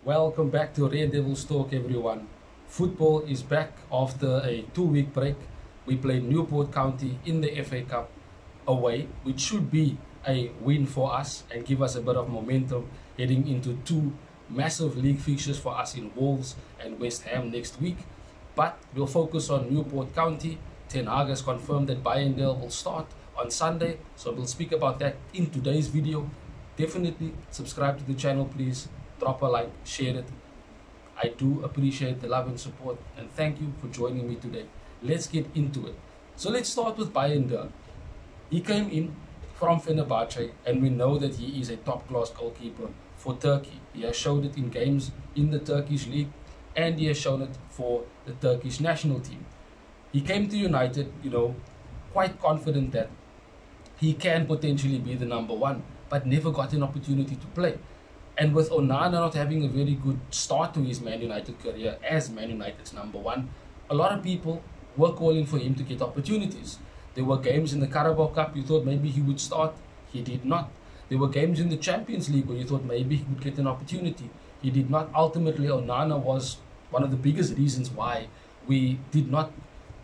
Welcome back to Red Devils Talk, everyone. Football is back after a 2 week break. We played Newport County in the FA Cup away, which should be a win for us and give us a bit of momentum heading into two massive league fixtures for us in Wolves and West Ham next week. But we'll focus on Newport County. Ten Hag has confirmed that Bayindir will start on Sunday, so we'll speak about that in today's video. Definitely subscribe to the channel, please. Drop a like, share it. I do appreciate the love and support, and thank you for joining me today. Let's get into it. So let's start with Bayindir. He came in from Fenerbahce, and we know that he is a top-class goalkeeper for Turkey. He has showed it in games in the Turkish league, and he has shown it for the Turkish national team. He came to United, quite confident that he can potentially be the number one, but never got an opportunity to play. And with Onana not having a very good start to his Man United career as Man United's number one, a lot of people were calling for him to get opportunities. There were games in the Carabao Cup you thought maybe he would start. He did not. There were games in the Champions League where you thought maybe he would get an opportunity. He did not. Ultimately, Onana was one of the biggest reasons why we did not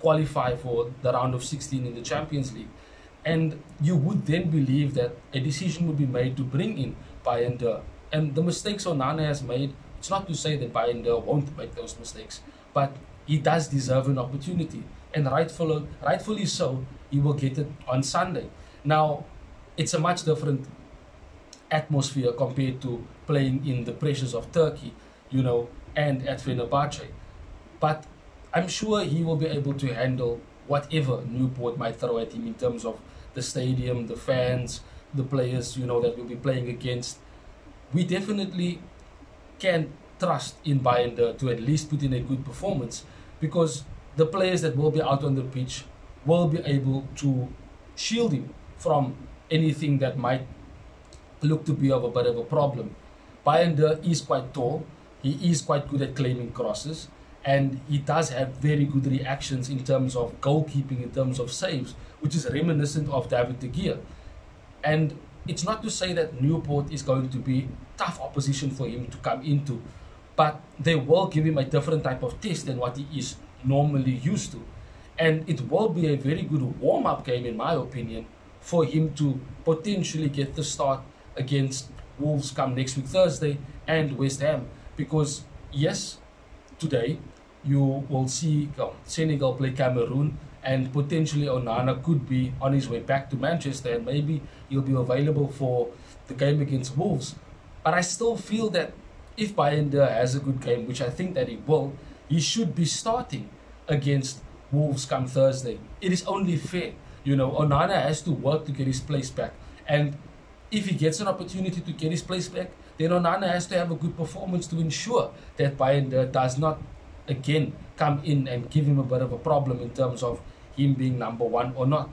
qualify for the round of 16 in the Champions League. And you would then believe that a decision would be made to bring in Bayindir. And the mistakes Onana has made, it's not to say that Bayindir won't make those mistakes, but he does deserve an opportunity. And rightfully so, he will get it on Sunday. Now, it's a much different atmosphere compared to playing in the pressures of Turkey, and at Fenerbahce. But I'm sure he will be able to handle whatever Newport might throw at him in terms of the stadium, the fans, the players, that we'll be playing against. We definitely can trust in Bayindir to at least put in a good performance, because the players that will be out on the pitch will be able to shield him from anything that might look to be of a bit of a problem. Bayindir is quite tall, he is quite good at claiming crosses, and he does have very good reactions in terms of goalkeeping, in terms of saves, which is reminiscent of David de Gea. And it's not to say that Newport is going to be tough opposition for him to come into, but they will give him a different type of test than what he is normally used to. And it will be a very good warm-up game, in my opinion, for him to potentially get the start against Wolves come next week, Thursday, and West Ham. Because, yes, today you will see Senegal play Cameroon, and potentially Onana could be on his way back to Manchester, and maybe he'll be available for the game against Wolves. But I still feel that if Bayindir has a good game, which I think that he will, he should be starting against Wolves come Thursday. It is only fair. Onana has to work to get his place back. And if he gets an opportunity to get his place back, then Onana has to have a good performance to ensure that Bayindir does not again come in and give him a bit of a problem in terms of him being number one or not.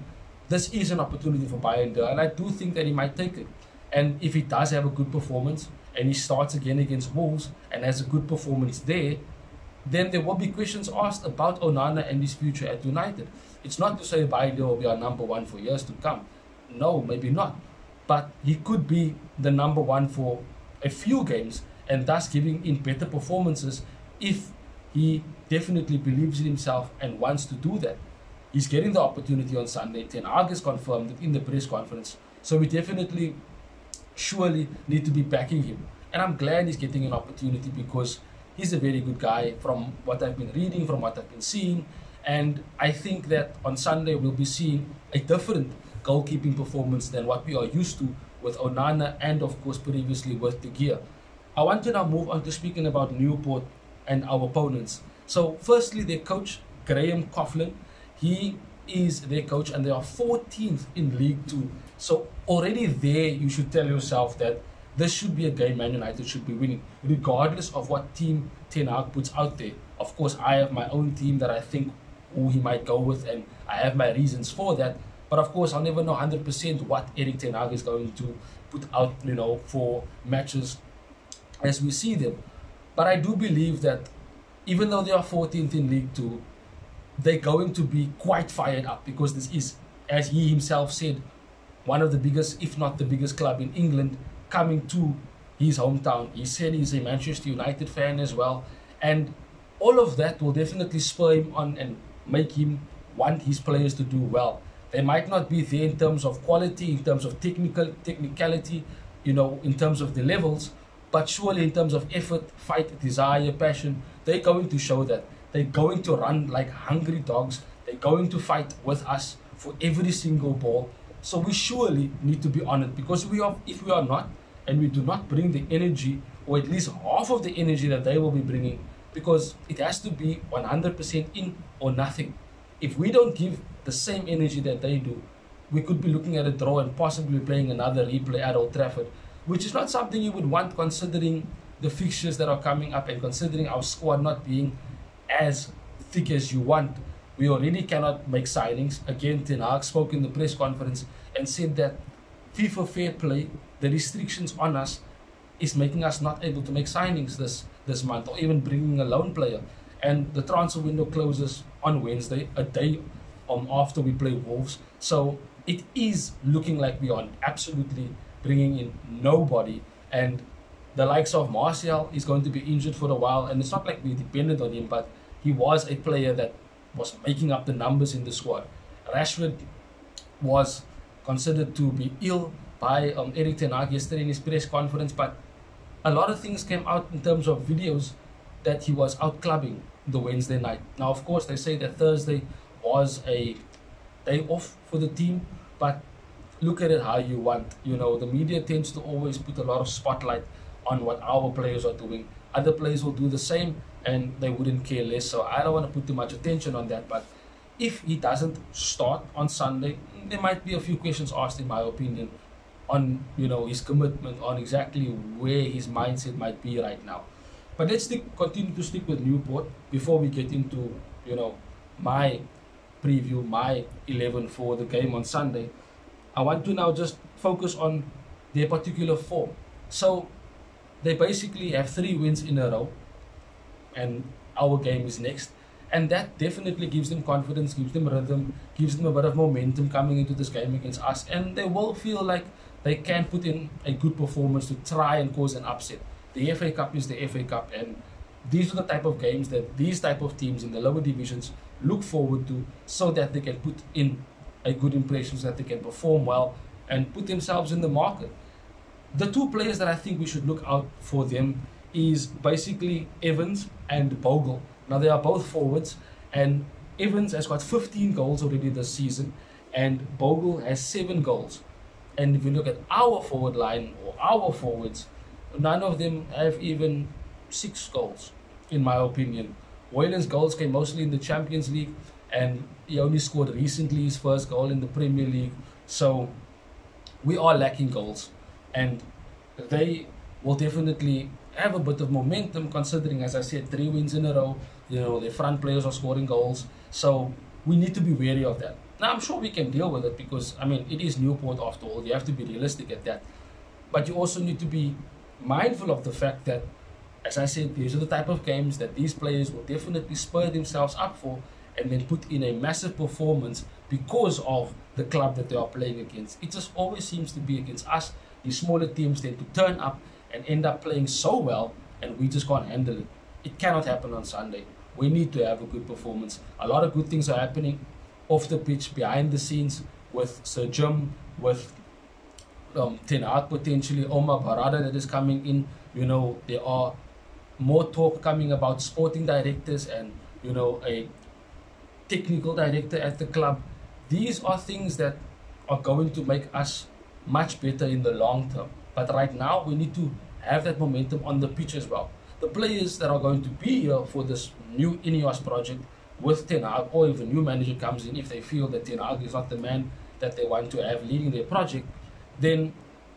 This is an opportunity for Bayindir, and I do think that he might take it. And if he does have a good performance and he starts again against Wolves and has a good performance there, then there will be questions asked about Onana and his future at United. It's not to say Bayindir will be our number one for years to come. No, maybe not. But he could be the number one for a few games, and thus giving in better performances if he definitely believes in himself and wants to do that. He's getting the opportunity on Sunday. Ten Hag has confirmed it in the press conference. So we definitely, surely need to be backing him. And I'm glad he's getting an opportunity, because he's a very good guy from what I've been reading, from what I've been seeing. And I think that on Sunday we'll be seeing a different goalkeeping performance than what we are used to with Onana and, of course, previously with De Gea. I want to now move on to speaking about Newport and our opponents. So firstly, their coach, Graham Coughlin, he is their coach, and they are 14th in League 2. So already there you should tell yourself that this should be a game Man United should be winning, regardless of what team Ten Hag puts out there. Of course, I have my own team that I think who he might go with, and I have my reasons for that. But of course, I'll never know 100% what Erik Ten Hag is going to put out, for matches as we see them. But I do believe that even though they are 14th in League 2, they're going to be quite fired up, because this is, as he himself said, one of the biggest, if not the biggest club in England, coming to his hometown. He said he's a Manchester United fan as well. And all of that will definitely spur him on and make him want his players to do well. They might not be there in terms of quality, in terms of technicality, in terms of the levels, but surely in terms of effort, fight, desire, passion, they're going to show that. They're going to run like hungry dogs. They're going to fight with us for every single ball. So we surely need to be on it, because if we are not, and we do not bring the energy, or at least half of the energy that they will be bringing, because it has to be 100% in or nothing. If we don't give the same energy that they do, we could be looking at a draw and possibly playing another replay at Old Trafford, which is not something you would want, considering the fixtures that are coming up and considering our squad not being as thick as you want. We already cannot make signings. Again, Ten Hag spoke in the press conference and said that FIFA fair play, the restrictions on us, is making us not able to make signings this month, or even bringing a loan player. And the transfer window closes on Wednesday, a day after we play Wolves. So it is looking like we are absolutely bringing in nobody. And the likes of Martial is going to be injured for a while. And it's not like we depended on him, but he was a player that was making up the numbers in the squad. Rashford was considered to be ill by Erik ten Hag yesterday in his press conference, but a lot of things came out in terms of videos that he was out clubbing the Wednesday night. Now, of course, they say that Thursday was a day off for the team, but look at it how you want. The media tends to always put a lot of spotlight on what our players are doing. Other players will do the same, and they wouldn't care less. So I don't want to put too much attention on that. But if he doesn't start on Sunday, there might be a few questions asked, in my opinion, on his commitment, on exactly where his mindset might be right now. But let's continue to stick with Newport before we get into my preview, my 11 for the game on Sunday. I want to now just focus on their particular form. So they basically have 3 wins in a row, and our game is next. And that definitely gives them confidence, gives them rhythm, gives them a bit of momentum coming into this game against us. And they will feel like they can put in a good performance to try and cause an upset. The FA Cup is the FA Cup, and these are the type of games that these type of teams in the lower divisions look forward to, so that they can put in a good impression, so that they can perform well and put themselves in the market. The 2 players that I think we should look out for them is basically Evans and Bogle. Now, they are both forwards, and Evans has got 15 goals already this season, and Bogle has 7 goals. And if you look at our forward line, or our forwards, none of them have even 6 goals, in my opinion. Waylon's goals came mostly in the Champions League, and he only scored recently his first goal in the Premier League. So we are lacking goals, and they will definitely have a bit of momentum, considering, as I said, 3 wins in a row. Their front players are scoring goals, so we need to be wary of that. Now, I'm sure we can deal with it, because it is Newport after all. You have to be realistic at that, but you also need to be mindful of the fact that, as I said, these are the type of games that these players will definitely spur themselves up for, and then put in a massive performance because of the club that they are playing against. It just always seems to be against us. These smaller teams tend to turn up and end up playing so well, and we just can't handle it. It cannot happen on Sunday. We need to have a good performance. A lot of good things are happening off the pitch, behind the scenes, with Sir Jim, with Ten Hag potentially, Omar Barada that is coming in. There are more talk coming about sporting directors and, a technical director at the club. These are things that are going to make us much better in the long term. But right now, we need to have that momentum on the pitch as well. The players that are going to be here for this new Ineos project with Ten Hag, or if a new manager comes in, if they feel that Ten Hag is not the man that they want to have leading their project, then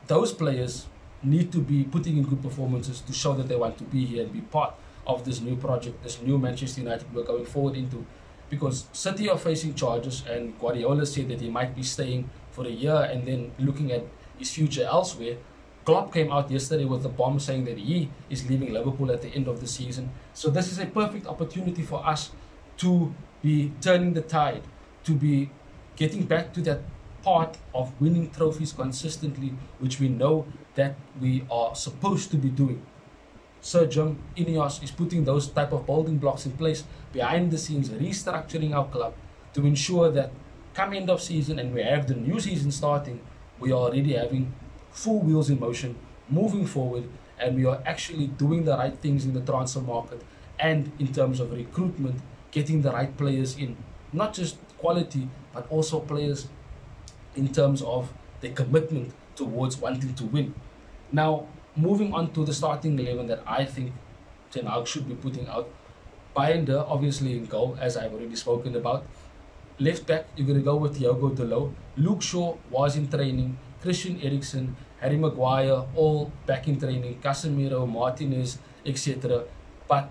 those players need to be putting in good performances to show that they want to be here and be part of this new project, this new Manchester United we're going forward into. Because City are facing charges, and Guardiola said that he might be staying for a year and then looking at his future elsewhere. Klopp came out yesterday with a bomb saying that he is leaving Liverpool at the end of the season. So this is a perfect opportunity for us to be turning the tide, to be getting back to that part of winning trophies consistently, which we know that we are supposed to be doing. Sir Jim Ineos is putting those type of building blocks in place behind the scenes, restructuring our club to ensure that come end of season and we have the new season starting, we are already having full wheels in motion, moving forward, and we are actually doing the right things in the transfer market and in terms of recruitment, getting the right players in, not just quality, but also players in terms of their commitment towards wanting to win. Now, moving on to the starting 11 that I think Ten Hag should be putting out. Bayindir, obviously in goal, as I've already spoken about. Left back, you're going to go with Diogo Dalot. Luke Shaw was in training. Christian Eriksen, Harry Maguire, all back in training. Casemiro, Martinez, etc. But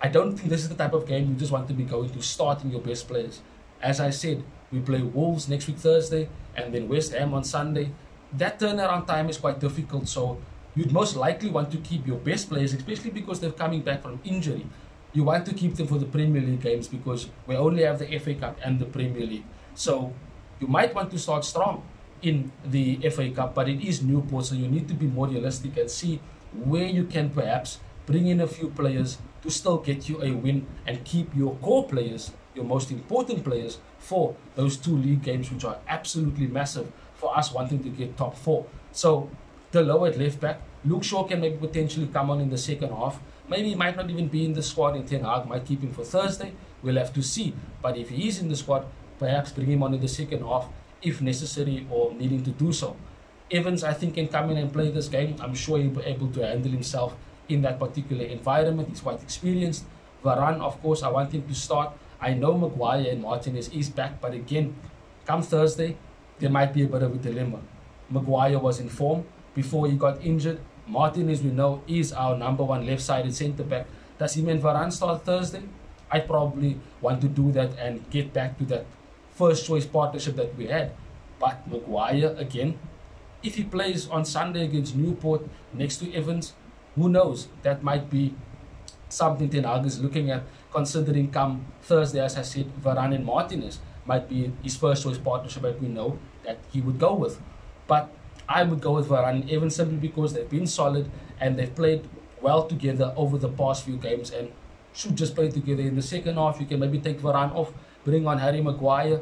I don't think this is the type of game you just want to be going to starting your best players. As I said, we play Wolves next week Thursday and then West Ham on Sunday. That turnaround time is quite difficult, so you'd most likely want to keep your best players, especially because they're coming back from injury. You want to keep them for the Premier League games because we only have the FA Cup and the Premier League. So you might want to start strong in the FA Cup, but it is Newport, so you need to be more realistic and see where you can perhaps bring in a few players to still get you a win and keep your core players, your most important players, for those two league games, which are absolutely massive for us wanting to get top four. So the lower at left back, Luke Shaw can maybe potentially come on in the second half. Maybe he might not even be in the squad, and Ten Hag might keep him for Thursday. We'll have to see. But if he is in the squad, perhaps bring him on in the second half if necessary or needing to do so. Evans, I think, can come in and play this game. I'm sure he'll be able to handle himself in that particular environment. He's quite experienced. Varane, of course, I want him to start. I know Maguire and Martinez is back, but again, come Thursday, there might be a bit of a dilemma. Maguire was in form before he got injured. Martinez, we know, is our number one left-sided centre-back. Does he mean Varane start Thursday? I probably want to do that and get back to that first-choice partnership that we had. But Maguire, again, if he plays on Sunday against Newport next to Evans, who knows? That might be something Ten Hag is looking at, considering come Thursday, as I said, Varane and Martinez might be his first-choice partnership that we know that he would go with. But I would go with Varane and Evans simply because they've been solid and they've played well together over the past few games and should just play together. In the second half, you can maybe take Varane off, bring on Harry Maguire,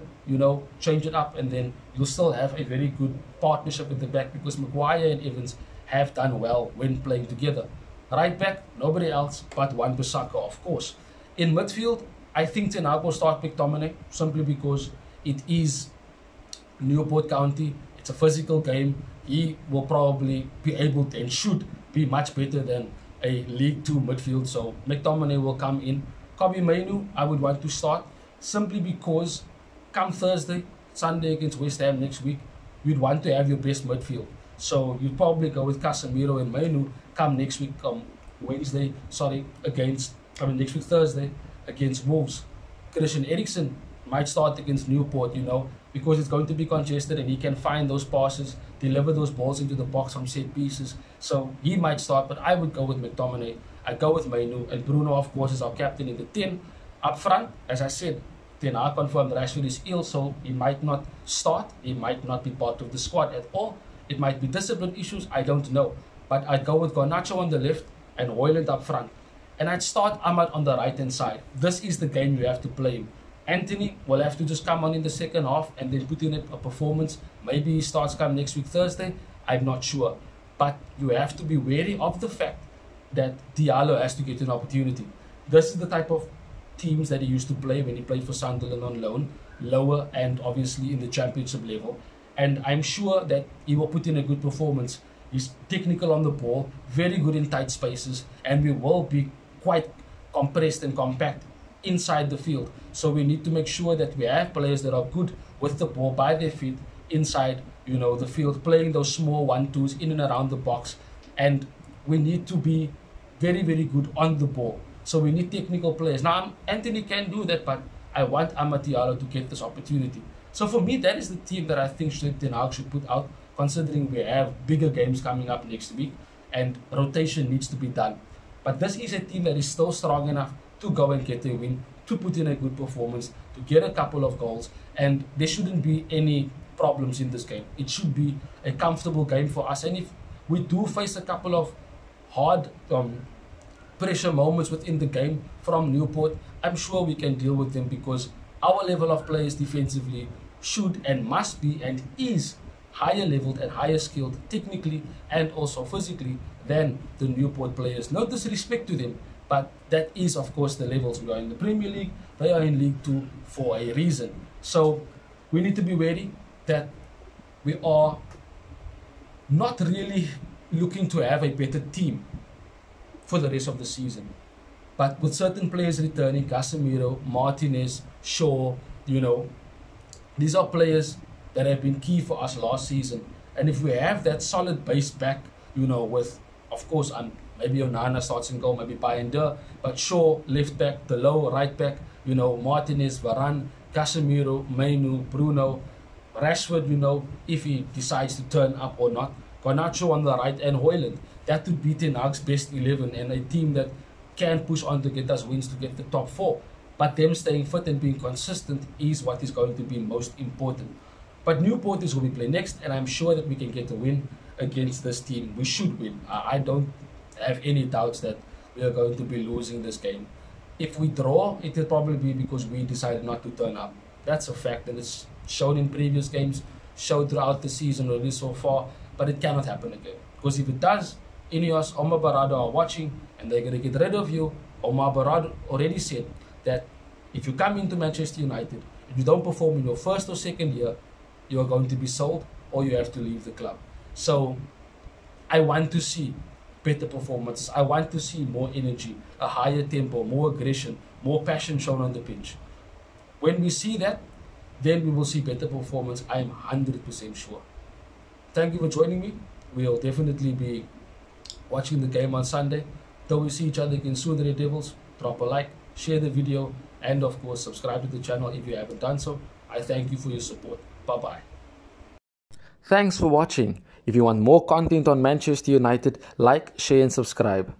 change it up, and then you'll still have a very good partnership at the back because Maguire and Evans have done well when playing together. Right back, nobody else but Wan-Bissaka, of course. In midfield, I think Ten Hag will start McTominay simply because it is Newport County. It's a physical game. He will probably be able to and should be much better than a League 2 midfield. So McTominay will come in. Kobbie Mainoo, I would want to start simply because come Thursday, Sunday against West Ham next week, you'd want to have your best midfield. So you'd probably go with Casemiro and Mainoo come next week, next week Thursday against Wolves. Christian Eriksen might start against Newport, because it's going to be congested and he can find those passes, deliver those balls into the box from set pieces. So he might start, but I would go with McTominay. I'd go with Mainoo, and Bruno, of course, is our captain in the 10. Up front, as I said, Ten Hag confirmed Rashford is ill, so he might not start. He might not be part of the squad at all. It might be discipline issues, I don't know. But I'd go with Garnacho on the left and Hoyland up front. And I'd start Ahmad on the right-hand side. This is the game you have to play him. Anthony will have to just come on in the second half and then put in a performance. Maybe he starts come next week Thursday. I'm not sure. But you have to be wary of the fact that Diallo has to get an opportunity. This is the type of teams that he used to play when he played for Sunderland on loan, lower and obviously in the championship level. And I'm sure that he will put in a good performance. He's technical on the ball, very good in tight spaces, and we will be quite compressed and compact inside the field. So we need to make sure that we have players that are good with the ball by their feet inside, the field, playing those small 1-2s in and around the box. And we need to be very, very good on the ball. So we need technical players. Now, Anthony can do that, but I want Amad Diallo to get this opportunity. So for me, that is the team that I think Ten Hag should put out, considering we have bigger games coming up next week and rotation needs to be done. But this is a team that is still strong enough to go and get a win, to put in a good performance, to get a couple of goals, and there shouldn't be any problems in this game. It should be a comfortable game for us. And if we do face a couple of hard pressure moments within the game from Newport, I'm sure we can deal with them, because our level of players defensively should and must be and is higher leveled and higher skilled technically and also physically than the Newport players. No disrespect to them, but that is of course the levels. We are in the Premier League, they are in League 2 for a reason. So we need to be wary that we are not really looking to have a better team for the rest of the season. But with certain players returning, Casemiro, Martinez, Shaw, these are players that have been key for us last season. And if we have that solid base back, with, of course, maybe Onana starts in goal, maybe Bayindir, but Shaw, left back, the low right back, Martinez, Varane, Casemiro, Mainu, Bruno, Rashford, if he decides to turn up or not, Garnacho on the right, and Højlund. That would be Ten Hag's best 11 and a team that can push on to get us wins to get the top 4. But them staying fit and being consistent is what is going to be most important. But Newport is who we play next, and I'm sure that we can get a win against this team. We should win. I don't have any doubts that we are going to be losing this game. If we draw, it will probably be because we decided not to turn up. That's a fact, and it's shown in previous games, showed throughout the season already so far, but it cannot happen again. Because if it does, Ineos, Omar Barada are watching, and they're going to get rid of you. Omar Barada already said that if you come into Manchester United, if you don't perform in your first or second year, you are going to be sold or you have to leave the club. So I want to see better performances. I want to see more energy, a higher tempo, more aggression, more passion shown on the pitch. When we see that, then we will see better performance. I am 100% sure. Thank you for joining me. We'll definitely be watching the game on Sunday. Till we see each other again soon, the Red Devils, drop a like, share the video, and of course subscribe to the channel if you haven't done so. I thank you for your support. Bye-bye. Thanks for watching. If you want more content on Manchester United, like, share and subscribe.